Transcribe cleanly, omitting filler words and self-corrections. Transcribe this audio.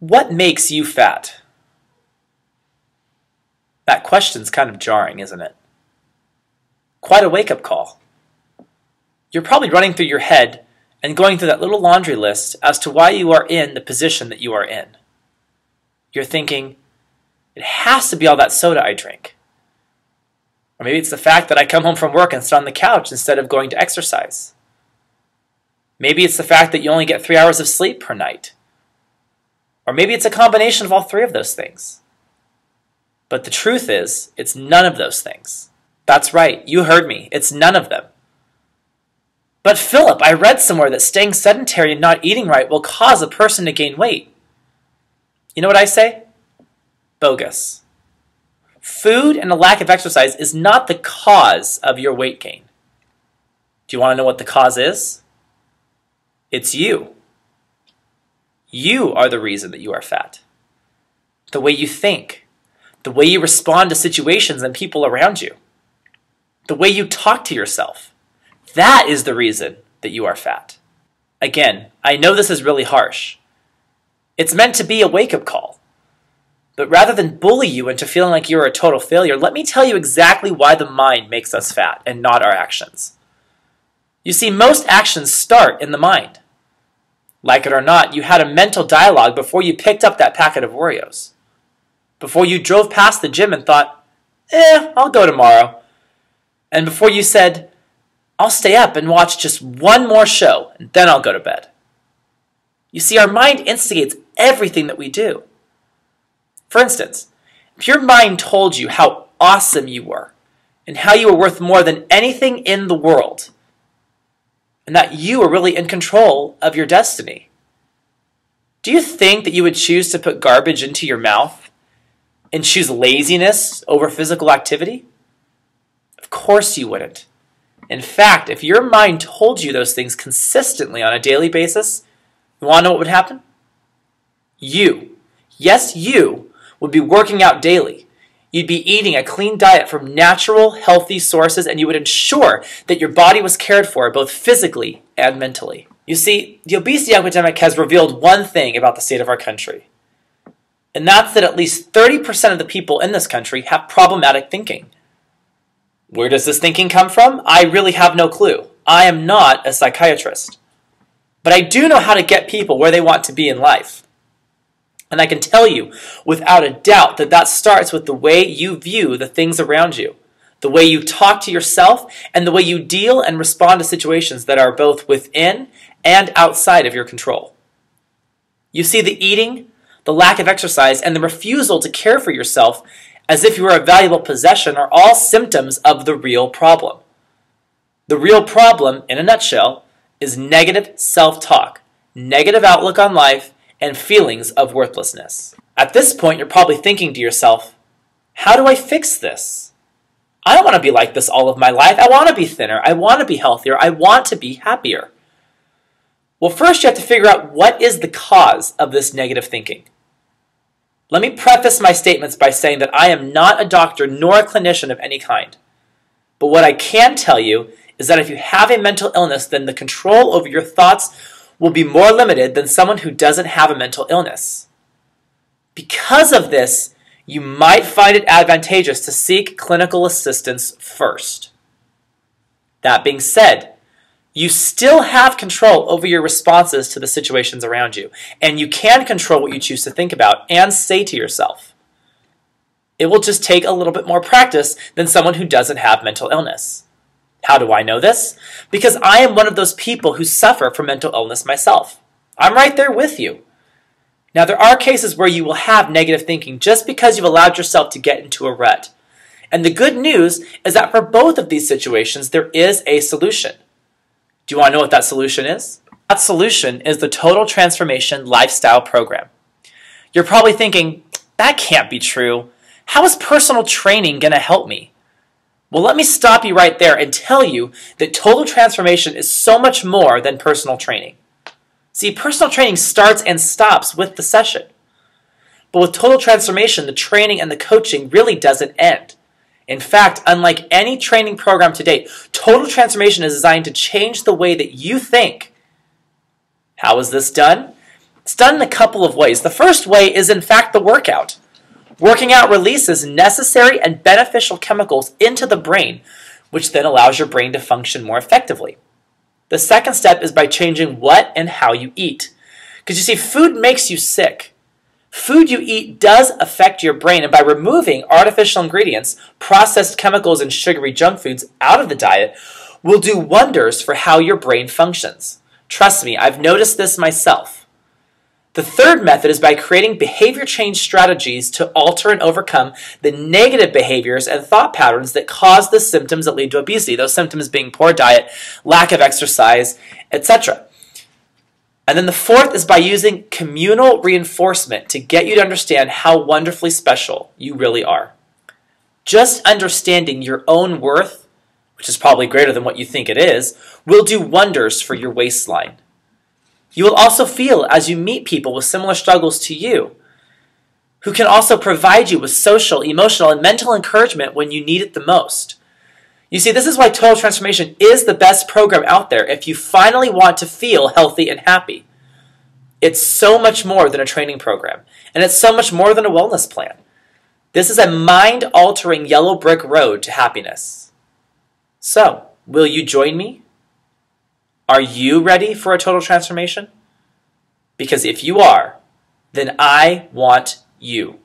What makes you fat? That question's kind of jarring, isn't it? Quite a wake-up call. You're probably running through your head and going through that little laundry list as to why you are in the position that you are in. You're thinking, it has to be all that soda I drink. Or maybe it's the fact that I come home from work and sit on the couch instead of going to exercise. Maybe it's the fact that you only get 3 hours of sleep per night. Or maybe it's a combination of all three of those things. But the truth is, it's none of those things. That's right, you heard me, it's none of them. But Philip, I read somewhere that staying sedentary and not eating right will cause a person to gain weight. You know what I say? Bogus. Food and a lack of exercise is not the cause of your weight gain. Do you want to know what the cause is? It's you. You are the reason that you are fat. The way you think, the way you respond to situations and people around you, the way you talk to yourself. That is the reason that you are fat. Again, I know this is really harsh. It's meant to be a wake-up call. But rather than bully you into feeling like you're a total failure, let me tell you exactly why the mind makes us fat and not our actions. You see, most actions start in the mind. Like it or not, you had a mental dialogue before you picked up that packet of Oreos. Before you drove past the gym and thought, I'll go tomorrow. And before you said, I'll stay up and watch just one more show and then I'll go to bed. You see, our mind instigates everything that we do. For instance, if your mind told you how awesome you were and how you were worth more than anything in the world, and that you were really in control of your destiny, do you think that you would choose to put garbage into your mouth and choose laziness over physical activity? Of course you wouldn't. In fact, if your mind told you those things consistently on a daily basis, you want to know what would happen? You, yes you, would be working out daily. You'd be eating a clean diet from natural, healthy sources, and you would ensure that your body was cared for both physically and mentally. You see, the obesity epidemic has revealed one thing about the state of our country, and that's that at least 30% of the people in this country have problematic thinking. Where does this thinking come from? I really have no clue. I am not a psychiatrist. But I do know how to get people where they want to be in life. And I can tell you without a doubt that that starts with the way you view the things around you, the way you talk to yourself, and the way you deal and respond to situations that are both within and outside of your control. You see, the eating, the lack of exercise, and the refusal to care for yourself as if you were a valuable possession are all symptoms of the real problem. The real problem, in a nutshell, is negative self-talk, negative outlook on life, and feelings of worthlessness. At this point, you're probably thinking to yourself, how do I fix this? I don't want to be like this all of my life. I want to be thinner. I want to be healthier. I want to be happier. Well, first you have to figure out what is the cause of this negative thinking. Let me preface my statements by saying that I am not a doctor nor a clinician of any kind. But what I can tell you is that if you have a mental illness, then the control over your thoughts will be more limited than someone who doesn't have a mental illness. Because of this, you might find it advantageous to seek clinical assistance first. That being said, you still have control over your responses to the situations around you, and you can control what you choose to think about and say to yourself. It will just take a little bit more practice than someone who doesn't have mental illness. How do I know this? Because I am one of those people who suffer from mental illness myself. I'm right there with you. Now, there are cases where you will have negative thinking just because you've allowed yourself to get into a rut. And the good news is that for both of these situations, there is a solution. Do you want to know what that solution is? That solution is the Total Transformation Lifestyle Program. You're probably thinking, that can't be true. How is personal training going to help me? Well, let me stop you right there and tell you that total transformation is so much more than personal training. See, personal training starts and stops with the session. But with total transformation, the training and the coaching really doesn't end. In fact, unlike any training program to date, total transformation is designed to change the way that you think. How is this done? It's done in a couple of ways. The first way is, in fact, the workout. Working out releases necessary and beneficial chemicals into the brain, which then allows your brain to function more effectively. The second step is by changing what and how you eat. Because you see, food makes you sick. Food you eat does affect your brain, and by removing artificial ingredients, processed chemicals, and sugary junk foods out of the diet will do wonders for how your brain functions. Trust me, I've noticed this myself. The third method is by creating behavior change strategies to alter and overcome the negative behaviors and thought patterns that cause the symptoms that lead to obesity, those symptoms being poor diet, lack of exercise, etc. And then the fourth is by using communal reinforcement to get you to understand how wonderfully special you really are. Just understanding your own worth, which is probably greater than what you think it is, will do wonders for your waistline. You will also feel as you meet people with similar struggles to you, who can also provide you with social, emotional, and mental encouragement when you need it the most. You see, this is why Total Transformation is the best program out there if you finally want to feel healthy and happy. It's so much more than a training program, and it's so much more than a wellness plan. This is a mind-altering yellow brick road to happiness. So, will you join me? Are you ready for a total transformation? Because if you are, then I want you.